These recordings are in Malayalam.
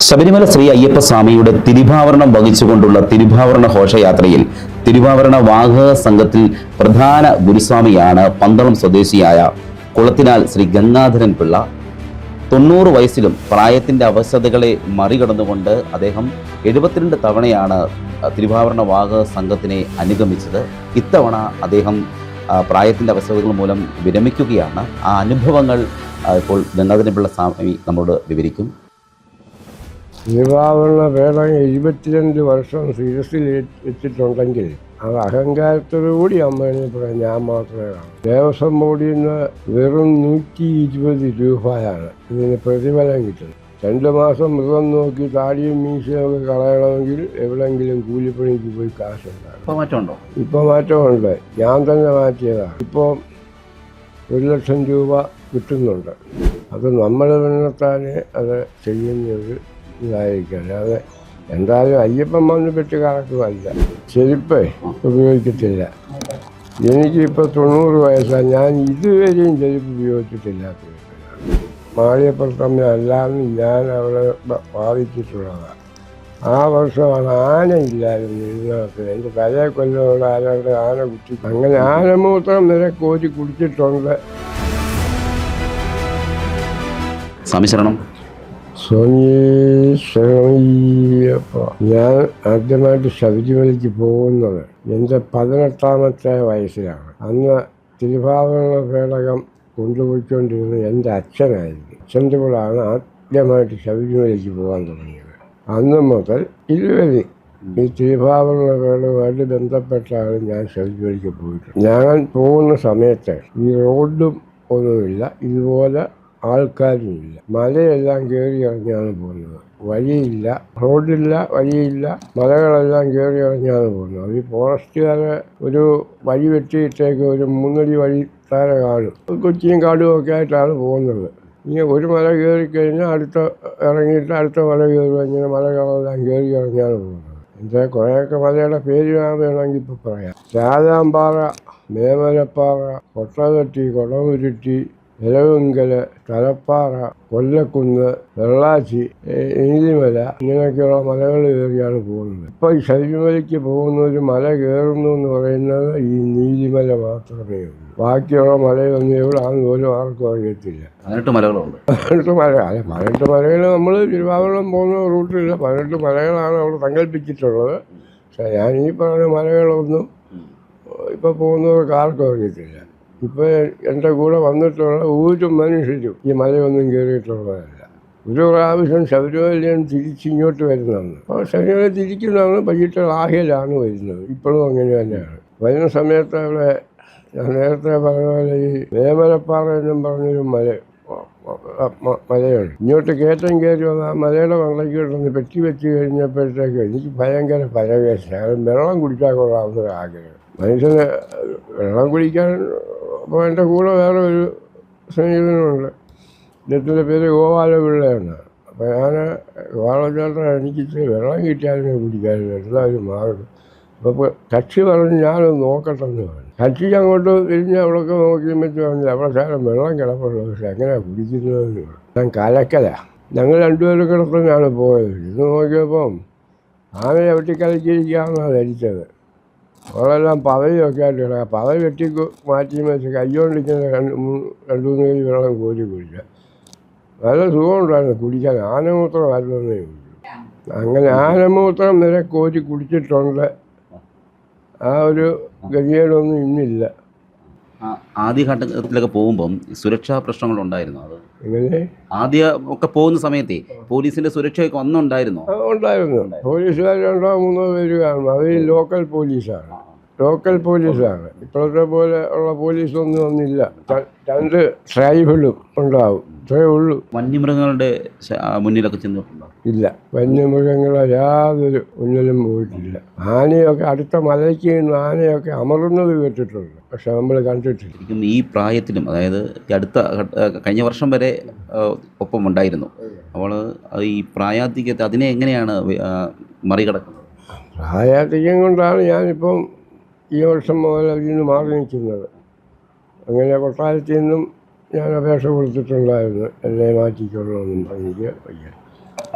ശബരിമല ശ്രീ അയ്യപ്പസ്വാമിയുടെ തിരുവാഭരണം വഹിച്ചുകൊണ്ടുള്ള തിരുവാഭരണ ഘോഷയാത്രയിൽ തിരുവാഭരണ വാഹക സംഘത്തിൽ പ്രധാന ഗുരുസ്വാമിയാണ് പന്തളം സ്വദേശിയായ കുളത്തിനാൽ ശ്രീ ഗംഗാധരൻ പിള്ള. 90 വയസ്സിലും പ്രായത്തിൻ്റെ അവശതകളെ മറികടന്നുകൊണ്ട് അദ്ദേഹം 72 തവണയാണ് തിരുവാഭരണ വാഹക സംഘത്തിനെ അനുഗമിച്ചത്. ഇത്തവണ അദ്ദേഹം പ്രായത്തിൻ്റെ അവശതകൾ മൂലം വിരമിക്കുകയാണ്. ആ അനുഭവങ്ങൾ ഇപ്പോൾ ഗംഗാധരൻ പിള്ള സ്വാമി നമ്മളോട് വിവരിക്കും. തിരുവാഭരണ പേടകം 72 വർഷം ശിരസിൽ വെച്ചിട്ടുണ്ടെങ്കിൽ അത് അഹങ്കാരത്തോടുകൂടി അമ്മേനെ പറയാൻ ഞാൻ മാത്രമേ കാണൂ. ദേവസ്വം ബോർഡിൽ നിന്ന് വെറും 120 രൂപയാണ് ഇതിന് പ്രതിഫലം കിട്ടുന്നത്. 2 മാസം മൃഗം നോക്കി താടിയും മീശയൊക്കെ കളയണമെങ്കിൽ എവിടെയെങ്കിലും കൂലിപ്പണിക്ക് പോയി കാശുണ്ടാകും. ഇപ്പോൾ മാറ്റമുണ്ട്. ഞാൻ തന്നെ മാറ്റിയതാണ്. ഇപ്പോൾ 1 ലക്ഷം രൂപ കിട്ടുന്നുണ്ട്. അത് നമ്മൾ തന്നെത്താനെ അത് ചെയ്യുന്നത് ഇതായിരിക്കും. അല്ലാതെ എന്തായാലും അയ്യപ്പൻ വന്ന് പെട്ട് കറക്കുമല്ല. ചെരുപ്പ് ഉപയോഗിക്കത്തില്ല. എനിക്കിപ്പോൾ 90 വയസ്സാണ്. ഞാൻ ഇതുവരെയും ചെരുപ്പ് ഉപയോഗിച്ചിട്ടില്ലാത്ത മാളിയപ്പുറത്തമ്മ അല്ലാന്ന് ഞാൻ അവിടെ ബാധിച്ചിട്ടുള്ളതാണ്. ആ വർഷമാണ് ആനയില്ലായിരുന്നു ഇതിനകത്ത്. എൻ്റെ തലയെ കൊല്ലുള്ള ആരുടെ ആന കുത്തി അങ്ങനെ ആനമൂത്രം വരെ കോരി കുടിച്ചിട്ടുണ്ട്. സ്വാമിശരണം. ഞാൻ ആദ്യമായിട്ട് ശബരിമലയ്ക്ക് പോകുന്നത് എൻ്റെ 18ാമത്തെ വയസ്സിലാണ്. അന്ന് തിരുവാഭരണ പേടകം കൊണ്ടുപോയിക്കൊണ്ടിരുന്നത് എൻ്റെ അച്ഛനായിരുന്നു. അച്ഛൻ്റെ കൂടെയാണ് ആദ്യമായിട്ട് ശബരിമലയ്ക്ക് പോകാൻ തുടങ്ങിയത്. അന്ന് മുതൽ ഇതുവരെ ഈ തിരുവാഭരണ പേടകവുമായിട്ട് ബന്ധപ്പെട്ടാണ് ഞാൻ ശബരിമലയ്ക്ക് പോയിട്ടുള്ളത്. ഞാൻ പോകുന്ന സമയത്ത് ഈ റോഡും ഒന്നുമില്ല, ഇതുപോലെ ആൾക്കാരുമില്ല. മലയെല്ലാം കയറി ഇറങ്ങിയാണ് പോകുന്നത്. വഴിയില്ല, റോഡില്ല, വഴിയില്ല, മലകളെല്ലാം കയറി ഇറങ്ങിയാണ് പോകുന്നത്. അത് ഈ ഫോറസ്റ്റുകാരെ ഒരു വഴി വെട്ടിയിട്ടേക്ക് ഒരു 3 അടി വഴി താഴെ കാണും. കൊച്ചിയും കാടും ഒക്കെ ആയിട്ടാണ് പോകുന്നത്. ഇങ്ങനെ ഒരു മല കയറിക്കഴിഞ്ഞാൽ അടുത്ത ഇറങ്ങിയിട്ട് അടുത്ത മല കയറുക. ഇങ്ങനെ മലകളെല്ലാം കയറി ഇറങ്ങിയാണ് പോകുന്നത്. എൻ്റെ കുറേയൊക്കെ മലയുടെ പേര് വേണമെങ്കിൽ ഇപ്പോൾ പറയാം. രാജാമ്പാറ, മേമലപ്പാറ, കൊട്ടകെട്ടി, കൊടമുരുട്ടി, ഇലവുങ്കൽ, തലപ്പാറ, കൊല്ലക്കുന്ന്, വെള്ളാച്ചി, നീലിമല, ഇങ്ങനെയൊക്കെയുള്ള മലകൾ കയറിയാണ് പോകുന്നത്. ഇപ്പോൾ ഈ ശബരിമലയ്ക്ക് പോകുന്ന ഒരു മല കയറുന്നു എന്ന് പറയുന്നത് ഈ നീലിമല മാത്രമേ ഉള്ളൂ. ബാക്കിയുള്ള മലയൊന്നും എവിടെയാണെന്ന് പോലും ആർക്കും അറിയത്തില്ല. 18 മലകളുണ്ട്. 18 മല അല്ല, 18 മലകൾ നമ്മൾ തിരുവാഭരണം പോകുന്ന റൂട്ടില്ല. 18 മലകളാണ് അവിടെ സങ്കല്പിച്ചിട്ടുള്ളത്. പക്ഷേ ഞാൻ ഈ പറഞ്ഞ മലകളൊന്നും ഇപ്പോൾ പോകുന്നവർക്ക് ആർക്കും അറിയത്തില്ല. ഇപ്പോൾ എൻ്റെ കൂടെ വന്നിട്ടുള്ള ഒരു മനുഷ്യരും ഈ മലയൊന്നും കയറിയിട്ടുള്ളതല്ല. ഒരു പ്രാവശ്യം ശബരിമലയിൽ തിരിച്ചിങ്ങോട്ട് വരുന്നതാണ്. അപ്പോൾ ശബരിമല തിരിക്കുന്നതാണ് വൈകിട്ട് ആഹ്യയിലാണ് വരുന്നത്. ഇപ്പോഴും അങ്ങനെ തന്നെയാണ് വരുന്ന സമയത്ത്. അവിടെ ഞാൻ നേരത്തെ പറഞ്ഞ പോലെ ഈ മേമലപ്പാറ എന്നും പറഞ്ഞൊരു മലയുണ്ട്. ഇങ്ങോട്ട് കയറ്റം കയറി വന്ന ആ മലയുടെ മണ്ടയ്ക്കോട്ടൊന്ന് പെട്ടി വെച്ച് കഴിഞ്ഞപ്പോഴത്തേക്ക് എനിക്ക് ഭയങ്കര പരവേശം. വെള്ളം കുടിക്കാൻ കൊള്ളാവുന്നൊരു ആഗ്രഹം. മനുഷ്യന് വെള്ളം കുടിക്കാൻ. അപ്പോൾ എൻ്റെ കൂടെ വേറെ ഒരു സ്നേഹിതനുണ്ട്. അദ്ദേഹത്തിൻ്റെ പേര് ഗോപാലപിള്ളയാണ്. അപ്പോൾ ഞാൻ ഗോപാലചേട്ടൻ എനിക്ക് ഇച്ചിരി വെള്ളം കിട്ടിയാലും കുടിക്കാനും എല്ലാവരും മാറും. അപ്പോൾ കക്ഷി പറഞ്ഞ് ഞാനൊന്ന് നോക്കട്ടെന്ന് പറഞ്ഞു. കക്ഷിക്ക് അങ്ങോട്ട് തിരിഞ്ഞ് അവിടെയൊക്കെ നോക്കിയപ്പോൾ പറഞ്ഞില്ല അവിടെ ശാലം വെള്ളം കിടപ്പുള്ളൂ. പക്ഷെ എങ്ങനെയാണ് കുടിക്കുന്നതെന്ന് പറഞ്ഞു. ഞാൻ കലക്കലാണ്. ഞങ്ങൾ 2 പേരും കിടത്തന്നെയാണ് പോയത്. ഇത് നോക്കിയപ്പം ആനയെ വെട്ടിക്കലക്കിയിരിക്കുകയാണെന്നാണ് ധരിച്ചത്. അവളെല്ലാം പതയൊക്കെ ആയിട്ട് കിടക്കുക. പത വെട്ടി മാറ്റി വെച്ച് കയ്യോണ്ടിരിക്കുന്ന 2-3 കൈ വെള്ളം കോരി കുടിക്കുക. നല്ല സുഖമുണ്ടായിരുന്നു കുടിക്കാൻ. ആനമൂത്രമായിരുന്നേ ഉള്ളൂ. അങ്ങനെ ആനമൂത്രം വരെ കോരി കുടിച്ചിട്ടുണ്ട്. ആ ഒരു ഗതികേടൊന്നും ഇന്നില്ല. ആദ്യഘട്ടത്തിലൊക്കെ പോകുമ്പം സുരക്ഷാ പ്രശ്നങ്ങളുണ്ടായിരുന്നു. അത് എങ്ങനെ ആദ്യം ഒക്കെ പോകുന്ന സമയത്തെ പോലീസിന്റെ സുരക്ഷയൊക്കെ ഒന്നുണ്ടായിരുന്നോ? ഉണ്ടായിരുന്നു. പോലീസുകാർ 2-3 പേര് കാണും. അത് ലോക്കൽ പോലീസാണ്. ഇപ്പോഴത്തെ പോലെ ഉള്ള പോലീസൊന്നും ഒന്നില്ല. 2 ട്രൈബിളും ഉണ്ടാവും. ഇത്രയേ ഉള്ളൂ. വന്യമൃഗങ്ങളുടെ മുന്നിലൊക്കെ ചെന്നിട്ടുണ്ടോ? ഇല്ല, വന്യമൃഗങ്ങളെ യാതൊരു മുന്നിലും പോയിട്ടില്ല. ആനയൊക്കെ അടുത്ത മലയ്ക്ക് നിന്ന് ആനയൊക്കെ അമർന്നത് കേട്ടിട്ടുണ്ട്. പക്ഷെ നമ്മൾ കണ്ടിട്ടില്ല. ഈ പ്രായത്തിലും, അതായത് കഴിഞ്ഞ വർഷം വരെ ഒപ്പം ഉണ്ടായിരുന്നു. അപ്പോൾ ഈ പ്രായാധിക്യത്തെ അതിനെ എങ്ങനെയാണ് മറികടക്കുന്നത്? പ്രായാധിക്യം കൊണ്ടാണ് ഞാനിപ്പം ഈ വർഷം മുതൽ അതിൽ നിന്ന് മാറി നിൽക്കുന്നത്. അങ്ങനെ കൊട്ടാരത്തിൽ നിന്നും ഞാൻ അപേക്ഷ കൊടുത്തിട്ടുണ്ടായിരുന്നു. എന്നെ മാറ്റിക്കൊള്ളണമെന്നും എനിക്ക് വയ്യ.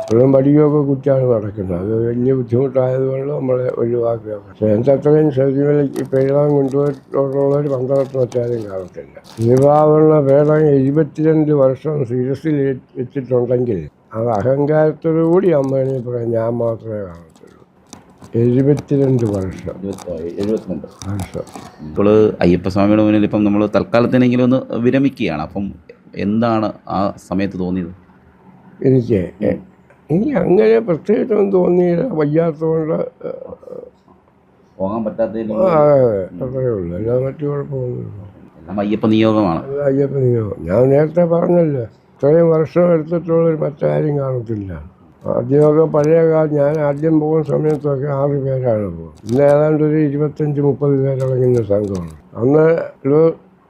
ഇപ്പോഴും പഠിക്കുകയൊക്കെ കുറ്റാണ് നടക്കുന്നത്. അത് വലിയ ബുദ്ധിമുട്ടായതുകൊണ്ട് നമ്മളെ ഒഴിവാക്കുക. പക്ഷേ എൻ്റെ അത്രയും ശബരിമലയ്ക്ക് ഇപ്പം എഴുതാൻ കൊണ്ടുപോയിട്ടുള്ളവർ 12 മറ്റാരും കാണത്തില്ല. തിരുവാഭരണ പേടകം 72 വർഷം ശിരസിൽ വെച്ചിട്ടുണ്ടെങ്കിൽ അത് അഹങ്കാരത്തോടുകൂടി അമ്മേനെ പറയാൻ ഞാൻ മാത്രമേ കാണത്തുള്ളൂ. 72 വർഷം. ഇപ്പോൾ അയ്യപ്പസ്വാമിയുടെ മുന്നിൽ ഇപ്പം നമ്മൾ തൽക്കാലത്തിനെങ്കിലും ഒന്ന് വിരമിക്കുകയാണ്. അപ്പം എന്താണ് ആ സമയത്ത് തോന്നിയത്? എനിക്ക് അങ്ങനെ പ്രത്യേകിച്ചൊന്നും തോന്നിയില്ല. വയ്യാത്തതുകൊണ്ട് പോകാൻ പറ്റാത്തതിൽ അത്രയേ ഉള്ളൂ. അല്ലാതെ മറ്റു കുഴപ്പമൊന്നുമില്ല. എല്ലാം അയ്യപ്പ നിയോഗമാണ്. അയ്യപ്പ നിയമം ഞാൻ നേരത്തെ പറഞ്ഞല്ലോ, ഇത്രയും വർഷം എടുത്തിട്ടുള്ളൊരു മറ്റാരും കാണത്തില്ല. ആദ്യമൊക്കെ പഴയ കാലം ഞാൻ ആദ്യം പോകുന്ന സമയത്തൊക്കെ 6 പേരാണ് പോകുന്നത്. ഇന്ന് ഏതാണ്ട് ഒരു 25-30 പേരടങ്ങുന്ന സംഘമാണ്. അന്ന് ഒരു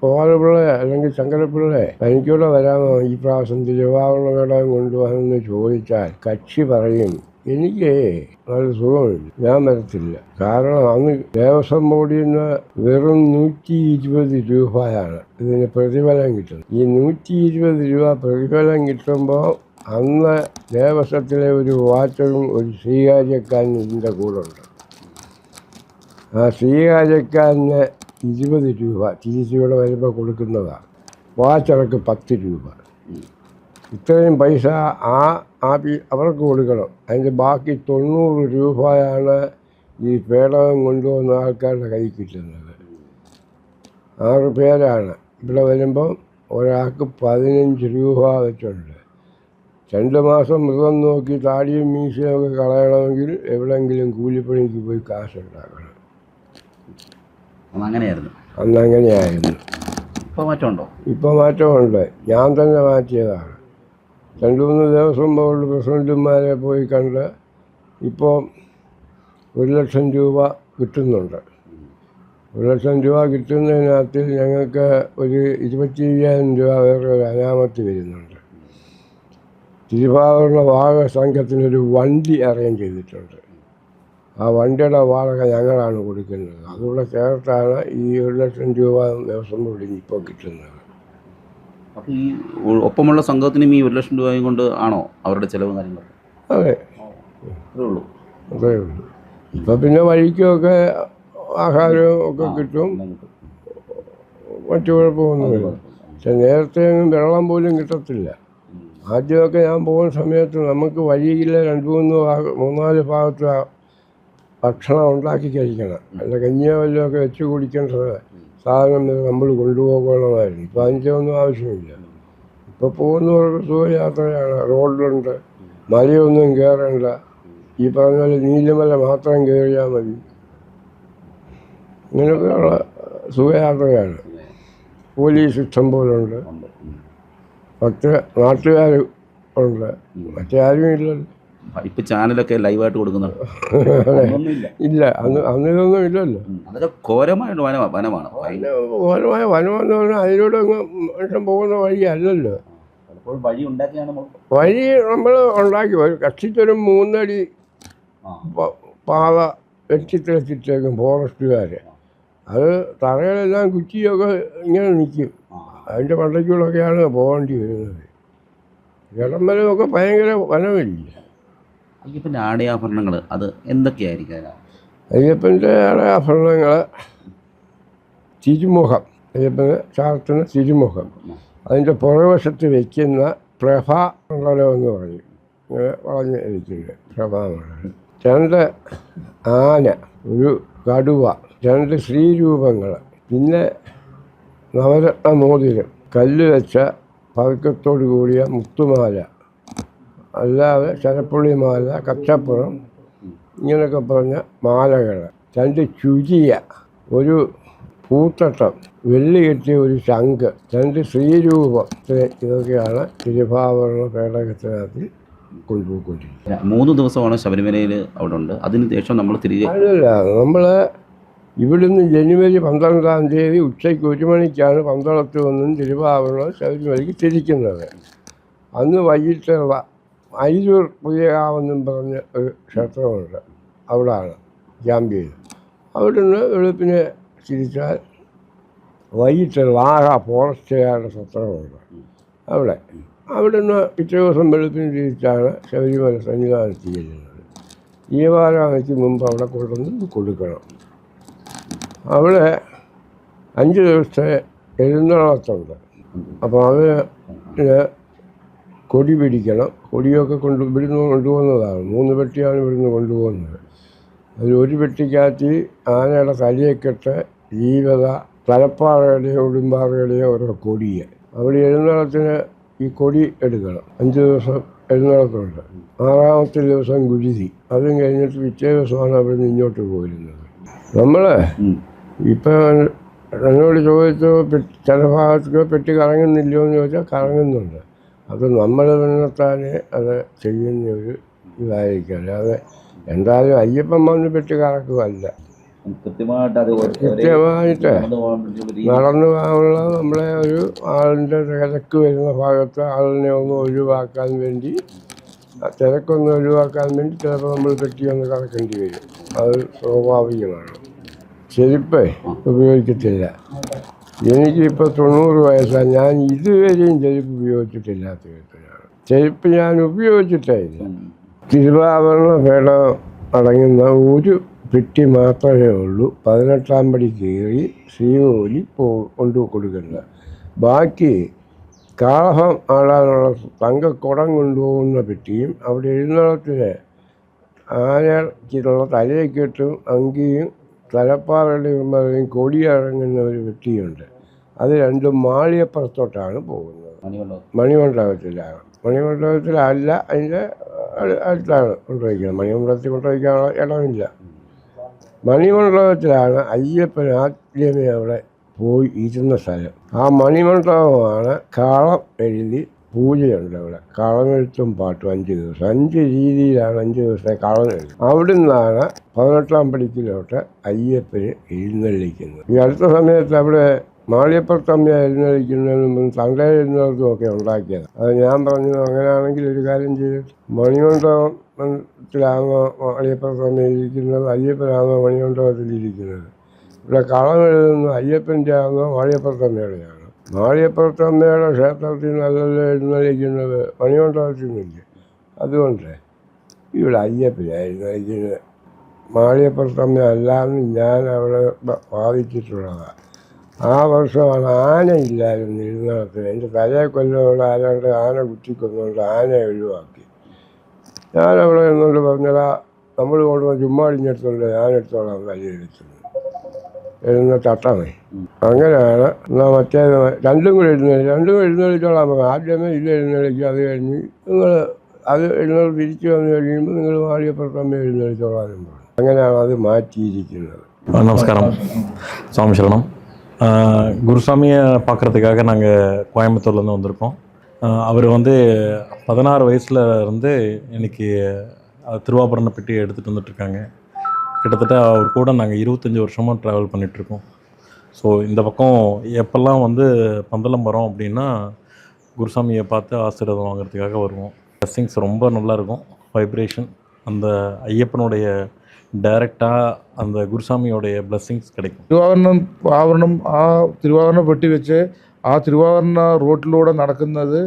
ഗോപാലപിള്ള അല്ലെങ്കിൽ ശങ്കരപിള്ള എനിക്കൂടെ വരാമോ ഈ പ്രാവശ്യം തിരുവാഭരണ പേടകം കൊണ്ടുപോകാമെന്ന് ചോദിച്ചാൽ കക്ഷി പറയും എനിക്ക് നല്ല സുഖമില്ല, ഞാൻ വരത്തില്ല. കാരണം അന്ന് ദേവസ്വം ബോർഡിൽ നിന്ന് വെറും 120 രൂപയാണ് ഇതിന് പ്രതിഫലം കിട്ടുന്നത്. ഈ 120 രൂപ പ്രതിഫലം കിട്ടുമ്പോൾ അന്ന് ദേവസ്വത്തിലെ ഒരു വാച്ചറും ഒരു സ്വീകാര്യക്കാരനും ഇതിൻ്റെ കൂടെ ഉണ്ട്. ആ സ്വീകാര്യക്കാരന് 20 രൂപ തിരിച്ചിവിടെ വരുമ്പോൾ കൊടുക്കുന്നതാണ്. വാച്ചർക്ക് 10 രൂപ. ഇത്രയും പൈസ അവർക്ക് കൊടുക്കണം. അതിൻ്റെ ബാക്കി 90 രൂപയാണ് ഈ പേടകം കൊണ്ടുവന്ന ആൾക്കാരുടെ കൈ കിട്ടുന്നത്. 6 പേരാണ് ഇവിടെ വരുമ്പോൾ ഒരാൾക്ക് 15 രൂപ വെച്ചുണ്ട്. 2 മാസം മൃഗം നോക്കി താടിയും മീശയൊക്കെ കളയണമെങ്കിൽ എവിടെയെങ്കിലും കൂലിപ്പണിക്ക് പോയി കാശുണ്ടാക്കണം. അങ്ങനെയായിരുന്നു. അന്നങ്ങനെയായിരുന്നു. ഇപ്പോൾ മാറ്റമുണ്ടോ? ഇപ്പോൾ മാറ്റമുണ്ട്. ഞാൻ തന്നെ മാറ്റിയതാണ്. 2-3 ദേവസ്വം ബോർഡ് പ്രസിഡന്റുമാരെ പോയി കണ്ട് ഇപ്പോൾ 1,00,000 രൂപ കിട്ടുന്നുണ്ട്. 1,00,000 രൂപ കിട്ടുന്നതിനകത്ത് ഞങ്ങൾക്ക് ഒരു 25,000 രൂപ വേറെ ഒരു അനാമത്ത് വരുന്നുണ്ട്. തിരുവാഭരണ വാഹക സംഘത്തിനൊരു വണ്ടി അറേഞ്ച് ചെയ്തിട്ടുണ്ട്. ആ വണ്ടിയുടെ വാടക ഞങ്ങളാണ് കൊടുക്കുന്നത്. അതുകൂടെ ചേർത്താണ് ഈ 1,00,000 രൂപ ദേവസ്വം ബോർഡിൽ ഇപ്പോൾ കിട്ടുന്നത്. അപ്പോൾ ഈ ഒപ്പമുള്ള സംഘത്തിനും ഈ 1,00,000 രൂപയും കൊണ്ട് ആണോ അവരുടെ ചിലവ് കാര്യങ്ങൾ? അതെ, അതേ ഉള്ളൂ. ഇപ്പം പിന്നെ വഴിക്കുമൊക്കെ ആഹാരവും ഒക്കെ കിട്ടും, മറ്റു കുഴപ്പമൊന്നുമില്ല. പക്ഷെ നേരത്തെ ഒന്നും വെള്ളം പോലും കിട്ടത്തില്ല. ആദ്യമൊക്കെ ഞാൻ പോകുന്ന സമയത്ത് നമുക്ക് വഴിയില്ല 2-3-4 ഭാഗത്ത് ഭക്ഷണം ഉണ്ടാക്കി കഴിക്കണം. അല്ല കഞ്ഞിയോ വല്ലതുമൊക്കെ വെച്ച് കുടിക്കേണ്ട സാധനം നമ്മൾ കൊണ്ടുപോകണമായിരുന്നു. ഇപ്പം അതിൻ്റെ ഒന്നും ആവശ്യമില്ല. ഇപ്പോൾ പോകുന്നവർക്ക് സുഖയാത്രയാണ്. റോഡിലുണ്ട്, മലയൊന്നും കയറേണ്ട. ഈ പറഞ്ഞ പോലെ നീലിമല മാത്രം കയറിയാൽ മതി. ഇങ്ങനെയൊക്കെയുള്ള സുഖയാത്രയാണ്. പോലീസ് ഇഷ്ടം പോലെ ഉണ്ട്. 10 നാട്ടുകാർ ഉണ്ട്, മറ്റേ ആരും ഇല്ലല്ലോ. ഇപ്പം ചാനലൊക്കെ ലൈവായിട്ട് കൊടുക്കുന്നുണ്ട്. ഇല്ല, അന്ന് ഇതൊന്നും ഇല്ലല്ലോ. അതൊക്കെ ഘോരമായ വനമാണ്. ഘോരമായ വനമെന്ന് പറഞ്ഞാൽ അതിലൂടെ മനുഷ്യൻ പോകുന്ന വഴി അല്ലല്ലോ. വഴി നമ്മൾ ഉണ്ടാക്കി കഷ്ടിച്ചൊരു 3 അടി പാത വെച്ചിട്ടേക്കും ഫോറസ്റ്റുകാർ. അത് തറയിലെല്ലാം കുറ്റിയൊക്കെ ഇങ്ങനെ നിൽക്കും. അതിൻ്റെ മണ്ടയ്ക്കൂടെയൊക്കെയാണ് പോകേണ്ടി വരുന്നത്. ഇടംവലമൊക്കെ ഭയങ്കര വനമില്ല. അയ്യപ്പൻ്റെ ആടയാഭരണങ്ങൾ അത് എന്തൊക്കെയായിരിക്കും? അയ്യപ്പൻ്റെ ആടയാഭരണങ്ങൾ തിരുമുഖം, അയ്യപ്പന് ചാർത്തുന്ന തിരുമുഖം, അതിൻ്റെ പുറകുവശത്ത് വയ്ക്കുന്ന പ്രഭാമണ്ഡലമെന്ന് പറയും. ഇങ്ങനെ വളഞ്ഞ് ഇരിക്കുന്നത് പ്രഭാമണ്ഡലം. 2 ആന, ഒരു കടുവ, 2 ശ്രീരൂപങ്ങൾ, പിന്നെ നവരത്ന മോതിരം, കല്ല് വെച്ച പതക്കത്തോടു കൂടിയ മുത്തുമാല, അല്ലാതെ ചരപ്പുള്ളിമാല, കച്ചപ്പുറം, ഇങ്ങനെയൊക്കെ പറഞ്ഞ മാലകൾ, 2 ചുരിയ, ഒരു പൂത്തട്ടം, വെള്ളി കെട്ടിയ ഒരു ശംഖ്, 2 ശ്രീരൂപം. ഇതൊക്കെയാണ് തിരുവാഭരണ പേടകത്തിനകത്ത് കൊണ്ടുപോയിക്കൊണ്ടിരിക്കുന്നത്. 3 ദിവസമാണ് ശബരിമലയിൽ അവിടെ ഉണ്ട്. അതിന് ശേഷം നമ്മൾ തിരികെ അല്ലല്ല, നമ്മൾ ഇവിടുന്ന് ജനുവരി 12-ാം തീയതി ഉച്ചയ്ക്ക് 1 മണിക്കാണ് പന്തളത്ത് നിന്നും തിരുവാഭരണം ശബരിമലയ്ക്ക് തിരിക്കുന്നത്. അന്ന് വൈകിട്ടുള്ള അയിരൂർ പുതിയകാവെന്നും പറഞ്ഞ ഒരു ക്ഷേത്രമുണ്ട്, അവിടാണ് ക്യാമ്പ് ചെയ്ത്. അവിടുന്ന് വെളുപ്പിനെ തിരിച്ചാൽ വൈകിട്ടുള്ള ഫോറസ്റ്റുകാരുടെ സത്രമുണ്ട് അവിടെ. അവിടുന്ന് പിറ്റേ ദിവസം വെളുപ്പിന് തിരിച്ചാണ് ശബരിമല സന്നിധാനത്ത് ചെല്ലുന്നത്. ദീപാരാധനയ്ക്ക് മുമ്പ് അവിടെ കൊണ്ടുവന്ന് കൊടുക്കണം. അവിടെ 5 ദിവസത്തെ എഴുന്നള്ളത്തുണ്ട്. അപ്പോൾ അതിന് കൊടി പിടിക്കണം. കൊടിയൊക്കെ ഇവിടുന്ന് കൊണ്ടുപോകുന്നതാണ്. 3 പെട്ടിയാണ് ഇവിടുന്ന് കൊണ്ടുപോകുന്നത്. അതിൽ ഒരു പെട്ടിക്കകത്ത് ആനയുടെ തലയൊക്കെട്ട് ജീവത, തലപ്പാറയുടെയോ ഉടുമ്പാറയുടെയോ ഓരോ കൊടിയെ അവിടെ എഴുന്നള്ളത്തിന് ഈ കൊടി എടുക്കണം. 5 ദിവസം എഴുന്നള്ളത്തുണ്ട്. 6ാമത്തെ ദിവസം ഗുരുതി. അതും കഴിഞ്ഞിട്ട് പിറ്റേ ദിവസമാണ് അവിടെ ഇങ്ങോട്ട് പോയിരുന്നത്. നമ്മൾ ഇപ്പം എന്നോട് ചോദിച്ചു ചില ഭാഗത്തൊക്കെ പെട്ടി കറങ്ങുന്നില്ലയോ എന്ന് ചോദിച്ചാൽ കറങ്ങുന്നുണ്ട്. അത് നമ്മൾ തന്നെത്താനെ അത് ചെയ്യുന്ന ഒരു ഇതായിരിക്കും. അല്ലാതെ എന്തായാലും അയ്യപ്പൻ വന്ന് പെട്ടി കറക്കുകയല്ല. കൃത്യമായിട്ട് നടന്നു പോകാനുള്ള നമ്മളെ ഒരു ആളിൻ്റെ തിരക്ക് വരുന്ന ഭാഗത്ത് ആളിനെ ഒന്ന് ഒഴിവാക്കാൻ വേണ്ടി, തിരക്കൊന്ന് ഒഴിവാക്കാൻ വേണ്ടി ചിലപ്പോൾ നമ്മൾ പെട്ടി ഒന്ന് കറക്കേണ്ടി വരും. അത് സ്വാഭാവികമാണ്. ചെരുപ്പ് ഉപയോഗിക്കത്തില്ല. എനിക്കിപ്പോൾ 90 വയസ്സാണ്. ഞാൻ ഇതുവരെയും ചെരുപ്പ് ഉപയോഗിച്ചിട്ടില്ലാത്ത വ്യക്തിയാണ്. ചെരുപ്പ് ഞാൻ ഉപയോഗിച്ചിട്ടേ ഇല്ല. തിരുവാഭരണ ഭേദം അടങ്ങുന്ന ഒരു പെട്ടി മാത്രമേ ഉള്ളൂ 18ാം പടി കയറി ശ്രീകോലി കൊണ്ടു കൊടുക്കുന്നത്. ബാക്കി കാളഹം ആടാനുള്ള തങ്കക്കുടം കൊണ്ടുപോകുന്ന പെട്ടിയും അവിടെ എഴുന്നള്ളത്തിന് ആനയ്ക്കുള്ള തലയൊക്കെട്ടും അങ്കിയും തലപ്പാറയുടെയും കൊടിയിറങ്ങുന്ന ഒരു പെട്ടിയുണ്ട്. അത് രണ്ടും മാളിയപ്പുറത്തോട്ടാണ് പോകുന്നത്. മണിമണ്ഡപത്തിലാണ്. മണിമണ്ഡപത്തിലല്ല, അതിൻ്റെ അടുത്താണ് കൊണ്ടുവയ്ക്കുന്നത്. മണിമണ്ഡപത്തിൽ കൊണ്ടുവയ്ക്കാനുള്ള ഇടമില്ല. മണിമണ്ഡപത്തിലാണ് അയ്യപ്പൻ ആദ്യമേ അവിടെ പോയി ഇരുന്ന സ്ഥലം. ആ മണിമണ്ഡപമാണ് കാളം എഴുതി പൂജയുണ്ട് അവിടെ. കളമെഴുത്തും പാട്ടും 5 ദിവസം 5 രീതിയിലാണ് 5 ദിവസത്തെ കളം എഴുതുന്നത്. അവിടെ നിന്നാണ് 18ാം പടിക്കിലോട്ട് അയ്യപ്പന് എഴുന്നള്ളിക്കുന്നത്. ഈ അടുത്ത സമയത്ത് അവിടെ മാളിയപ്പുറത്തമ്മ എഴുന്നള്ളിക്കുന്നതിനും തണ്ടേ എഴുന്നള്ളത്തും ഒക്കെ ഉണ്ടാക്കിയത്. അത് ഞാൻ പറഞ്ഞു, അങ്ങനെയാണെങ്കിൽ ഒരു കാര്യം ചെയ്തിട്ട് മണിമണ്ഡപത്തിലാണോ മാളിയപ്പുറത്തമ്മ ഇരിക്കുന്നത്, അയ്യപ്പനാണോ മണിമണ്ഡപത്തിലിരിക്കുന്നത്? ഇവിടെ കളം എഴുതുന്നത് അയ്യപ്പൻ്റെ ആണോ മാളിയപ്പുറത്തമ്മയുടെയാണോ? മാളിയപ്പുറത്തമ്മയുടെ ക്ഷേത്രത്തിൽ നിന്നല്ലല്ലോ എഴുന്നള്ളിക്കുന്നത്, മണിമണ്ഡപത്തിൽ നിന്നില്ല. അതുകൊണ്ട് ഇവിടെ അയ്യപ്പനാണ് എഴുന്നള്ളിക്കുന്നത്. മാളിയപ്പുറത്തമ്മ അല്ലാന്ന് ഞാൻ അവിടെ വാദിച്ചിട്ടുള്ളതാണ്. ആ വർഷമാണ് ആനയില്ലായിരുന്നു എഴുന്നള്ളത്തിന്. എൻ്റെ തലയെ കൊല്ലോടെ ആരാണ്ട് ആന കുത്തിക്കൊന്നുകൊണ്ട് ആനയെ ഒഴിവാക്കി. ഞാനവിടെ നിന്നുകൊണ്ട് പറഞ്ഞതാ, നമ്മൾ കൊണ്ടുവന്ന് ചുമ്മാ ഇഞ്ഞെടുത്തോണ്ട് ഞാനെടുത്തോളാം കയ്യെടുത്തത് എഴുന്ന ചട്ടമേ. അങ്ങനെയാണ് എന്നാൽ മറ്റേത് രണ്ടും കൂടെ എഴുന്നള്ളിച്ചോളാൻ പറഞ്ഞു. ആദ്യമേ ഇത് എഴുന്നള്ളിക്കും, അത് കഴിഞ്ഞ് നിങ്ങൾ അത് എഴുന്നള്ളി തിരിച്ചു വന്നു കഴിയുമ്പോൾ നിങ്ങൾ മാളിയപ്പുറത്തമ്മ എഴുന്നള്ളിച്ചോളാനും പറഞ്ഞു. അങ്ങനെയാണ് അത് மாற்றியிருக்கிறது. நமஸ்காரம், சுவாமி சரணம். குருசாமியை பார்க்குறதுக்காக நாங்கள் கோயம்புத்தூர்லேருந்து வந்திருக்கோம். அவர் வந்து 16 வயசில் இருந்து இன்னைக்கு திருவாபரண பெட்டி எடுத்துகிட்டு வந்துட்டுருக்காங்க. கிட்டத்தட்ட அவர் கூட நாங்கள் 25 வருஷமாக ட்ராவல் பண்ணிகிட்ருக்கோம். ஸோ இந்த பக்கம் எப்போல்லாம் வந்து பந்தளம் வரோம் அப்படின்னா குருசாமியை பார்த்து ஆசீர்வாதம் வாங்குறதுக்காக வருவோம். ப்ளஸ்ஸிங்ஸ் ரொம்ப நல்லாயிருக்கும். வைப்ரேஷன் அந்த ஐயப்பனுடைய ഡയറക്റ്റാக அந்த ഗുരുസ്വാമിയോடைய ബ്ലെസ്സിങ്സ് கிடைக்கும். ആവരണം ആ തിരുവാഭരണ പെട്ടി വെച്ച് ആ തിരുവാഭരണ റോട്ടിലൂടെ നടക്കുന്നത്,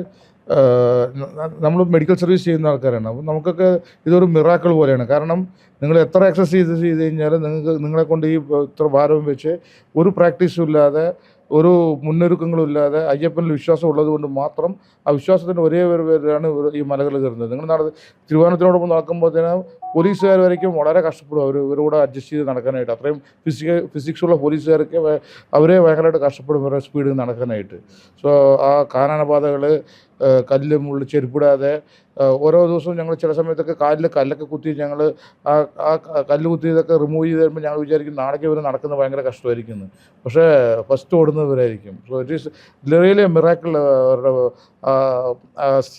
നമ്മൾ മെഡിക്കൽ സർവീസ് ചെയ്യുന്ന ആൾക്കാരാണ്. അപ്പം നമുക്കൊക്കെ ഇതൊരു മിറാക്കിൾ പോലെയാണ്. കാരണം നിങ്ങൾ എത്ര എക്സസൈസ് ചെയ്ത് കഴിഞ്ഞാലും നിങ്ങളെ കൊണ്ട് ഈ ഇത്ര ഭാരവും വെച്ച് ഒരു പ്രാക്ടീസും ഇല്ലാതെ ഒരു മുന്നൊരുക്കങ്ങളും ഇല്ലാതെ അയ്യപ്പനിൽ വിശ്വാസം ഉള്ളത് കൊണ്ട് മാത്രം ആ വിശ്വാസത്തിൻ്റെ ഒരേ ഒരു പേരിലാണ് ഈ മലകൾ കയറുന്നത്. നിങ്ങൾ തിരുവനന്തപുരത്തോടൊപ്പം നടക്കുമ്പോഴത്തേനും പോലീസുകാർ വരയ്ക്കും വളരെ കഷ്ടപ്പെടും ഇവരോട് അഡ്ജസ്റ്റ് ചെയ്ത് നടക്കാനായിട്ട്. അത്രയും ഫിസിക്സുള്ള പോലീസുകാർക്ക് അവരെ ഭയങ്കരമായിട്ട് കഷ്ടപ്പെടും ഇവരുടെ സ്പീഡിൽ നടക്കാനായിട്ട്. സോ ആ കാനനപാതകൾ കല്ല് മുള്ളി ചെരുപ്പിടാതെ ഓരോ ദിവസവും ഞങ്ങൾ ചില സമയത്തൊക്കെ കാലിൽ കല്ലൊക്കെ കുത്തി ഞങ്ങൾ ആ കല്ല് കുത്തിയതൊക്കെ റിമൂവ് ചെയ്ത് തരുമ്പോൾ ഞങ്ങൾ വിചാരിക്കും നാളേക്ക് ഇവർ നടക്കുന്നത് ഭയങ്കര കഷ്ടമായിരിക്കും. പക്ഷേ ഫസ്റ്റ് ഓടുന്നവരായിരിക്കും. So it is really a miracle. അവരുടെ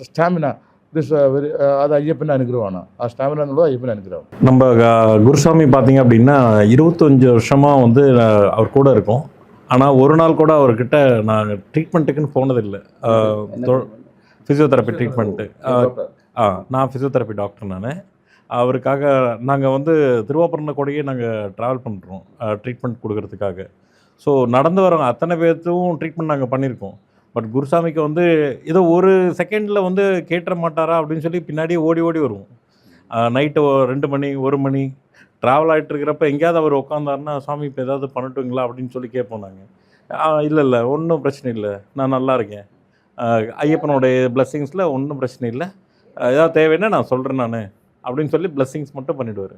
സ്റ്റാമിന அது ஐயப்பன் அனுகிரகമാണ്. ആ ஸ்டாமினா എന്നുള്ളത് ஐயப்பன் அனுகிரகம். நம்ம குருசாமி பார்த்தீங்க அப்படின்னா 25 வருஷமாக வந்து அவர் கூட இருக்கோம். ஆனால் ஒரு நாள் கூட அவர்கிட்ட நாங்கள் ட்ரீட்மெண்ட்டுக்குன்னு போனதில்லை. Physiotherapy treatment. நான் ஃபிசியோதெரப்பி டாக்டர். நான் அவருக்காக நாங்கள் வந்து திருவாபரண கொடையே நாங்கள் ட்ராவல் பண்ணுறோம் ட்ரீட்மெண்ட் கொடுக்கறதுக்காக. ஸோ நடந்து வரவங்க அத்தனை பேர்த்தும் ட்ரீட்மெண்ட் நாங்கள் பண்ணியிருக்கோம். பட் குருசாமிக்கு வந்து ஏதோ ஒரு செகண்டில் வந்து கேட்டுற மாட்டாரா அப்படின்னு சொல்லி பின்னாடியே ஓடி ஓடி வருவோம். நைட்டு 2 மணி 1 மணி ட்ராவல் ஆகிட்டு இருக்கிறப்ப எங்கேயாவது அவர் உட்காந்தாருன்னா, சாமி இப்போ ஏதாவது பண்ணட்டுங்களா அப்படின்னு சொல்லி கேட்போம் நாங்கள். இல்லை இல்லை ஒன்றும் பிரச்சனை இல்லை, நான் நல்லா இருக்கேன், ஐயப்பனுடைய பிளெஸ்ஸிங்ஸில் ஒன்றும் பிரச்சனை இல்லை, ஏதாவது தேவைன்னா நான் சொல்கிறேன் நான் அப்படின்னு சொல்லி பிளெஸ்ஸிங்ஸ் மட்டும் பண்ணிவிடுவார்.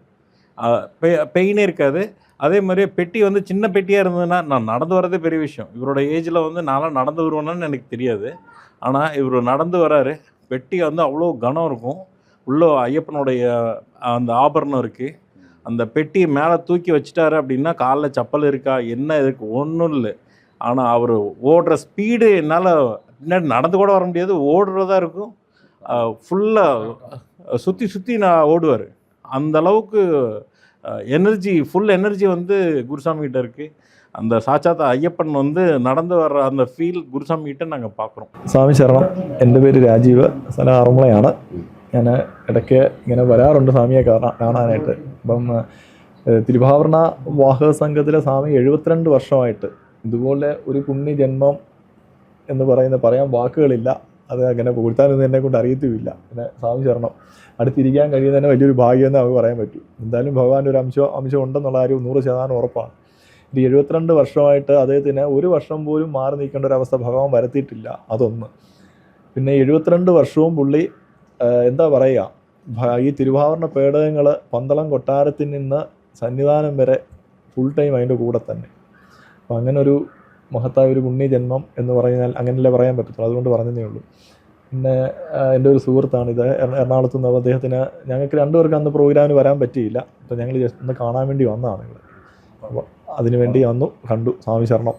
பெயினே இருக்காது. அதே மாதிரியே பெட்டி வந்து சின்ன பெட்டியாக இருந்ததுன்னா, நான் நடந்து வரதே பெரிய விஷயம். இவரோட ஏஜில் வந்து நான்லாம் நடந்து வருவேன்னு எனக்கு தெரியாது. ஆனால் இவர் நடந்து வராரு, பெட்டி வந்து அவ்வளோ கனம் இருக்கும், உள்ள ஐயப்பனுடைய அந்த ஆபரணம் இருக்குது. அந்த பெட்டி மேலே தூக்கி வச்சுட்டாரு அப்படின்னா, காலில் செப்பல் இருக்கா என்ன இருக்கு ஒன்றும் இல்லை. ஆனால் அவர் ஓடுற ஸ்பீடு என்னால் பின்னாடி நடந்து கூட வர முடியாது, ஓடுறதா இருக்கும். ஃபுல்லாக சுற்றி சுற்றி நான் ஓடுவார். அந்த அளவுக்கு எனர்ஜி, ஃபுல் எனர்ஜி வந்து குருசாமி கிட்ட இருக்குது. அந்த സാക്ഷാത്ത് അയ്യപ്പൻ வந்து നടന്നു വர அந்த ഫീൽ ഗുരുസ്വാമി கிட்ட നാங்கள் பார்க்குறோം. സ്വാമി ശരണം. എൻ്റെ പേര് രാജീവ്, സ്ഥലം ആറന്മുളയാണ്. ഞാൻ ഇടയ്ക്ക് ഇങ്ങനെ വരാറുണ്ട് സ്വാമിയെ കാണാനായിട്ട്. അപ്പം തിരുവാഭരണ വാഹക സംഘത്തിലെ സ്വാമി 72 വർഷമായിട്ട് ഇതുപോലെ ഒരു പുണ്യജന്മം എന്ന് പറയാൻ വാക്കുകളില്ല. അത് അങ്ങനെ പുകഴ്ത്താനൊന്നും എന്നെ കൊണ്ട് അറിയത്തുമില്ല. പിന്നെ സ്വാമി ശരണം. അടുത്തിരിക്കാൻ കഴിയുന്നതന്നെ വലിയൊരു ഭാഗ്യമെന്ന് നമുക്ക് പറയാൻ പറ്റും. എന്തായാലും ഭഗവാന്റെ ഒരു അംശം ഉണ്ടെന്നുള്ള കാര്യം 100% ഉറപ്പാണ്. ഇത് 72 വർഷമായിട്ട് അദ്ദേഹത്തിന് ഒരു വർഷം പോലും മാറി നിൽക്കേണ്ട ഒരു അവസ്ഥ ഭഗവാൻ വരുത്തിയിട്ടില്ല. അതൊന്ന്. പിന്നെ 72 വർഷവും പുള്ളി എന്താ പറയുക, ഈ തിരുവാഭരണ പേടകങ്ങൾ പന്തളം കൊട്ടാരത്തിൽ നിന്ന് സന്നിധാനം വരെ ഫുൾ ടൈം അതിൻ്റെ കൂടെ തന്നെ. അപ്പം അങ്ങനെ ഒരു മഹത്തായ ഒരു പുണ്യജന്മം എന്ന് പറഞ്ഞാൽ അങ്ങനെയല്ലേ പറയാൻ പറ്റത്തുള്ളൂ. അതുകൊണ്ട് പറഞ്ഞതേ ഉള്ളൂ. പിന്നെ എൻ്റെ ഒരു സുഹൃത്താണിത്, എറണാകുളത്ത് നിന്ന്. അദ്ദേഹത്തിന് ഞങ്ങൾക്ക് 2 പേർക്ക് അന്ന് പ്രോഗ്രാമിന് വരാൻ പറ്റിയില്ല. അപ്പോൾ ഞങ്ങൾ ജസ്റ്റ് ഒന്ന് കാണാൻ വേണ്ടി വന്നതാണ് ഇവിടെ. അപ്പോൾ അതിനുവേണ്ടി വന്നു, കണ്ടു. സ്വാമി ശരണം.